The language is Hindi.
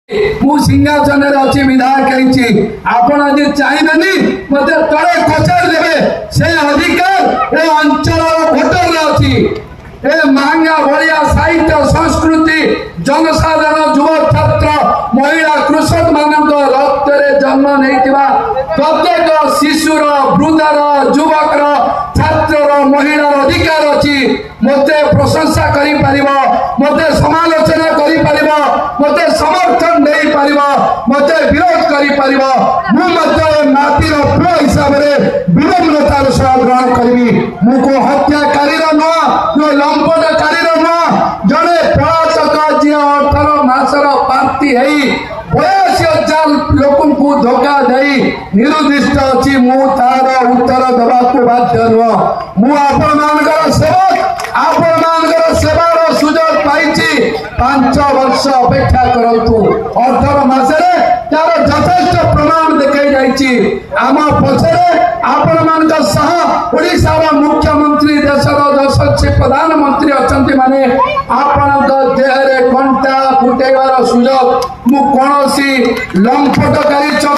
मु सिंहासन अच्छी विधायक आपण आज चाहिए मत तले कचार देवे से अधिकार ए अंचल भोटर अच्छी ए मांगा भाया साहित्य संस्कृति जनसाधारण युवा छात्र महिला कृषक मान रक्त जन्म नहीं प्रत्येक शिशुर वृद्धार युवक छात्र महिला अधिकार अच्छी मत प्रशंसा कर मत समालोचना कर मत समर्थन नहीं पार मत विरोध कर नातीर प्रिय हिसाब से विनम्रतार सह ग्रहण करी मुझको हत्याकारी नुह लंपटकारी नुह जड़े पलातक जी 18 मासर प्रार्थी है 82,000 लोक धोखा दे निरुद्दिष्ट अच्छी तार उत्तर देवाक बाध्य नुह मुझे सेवक आपण सेवार सुजोग पाई 5 वर्ष अपेक्षा करूँ 18 मासरे तार यथेष्ट प्रमाण देखी आम पछरे आपण ओडिशार मुख्यमंत्री देशर यशस्वी प्रधानमंत्री अच्छा माने आपण देहरे कंटा फुटेबार सुजोग मु कौन लंपटकारी चक्र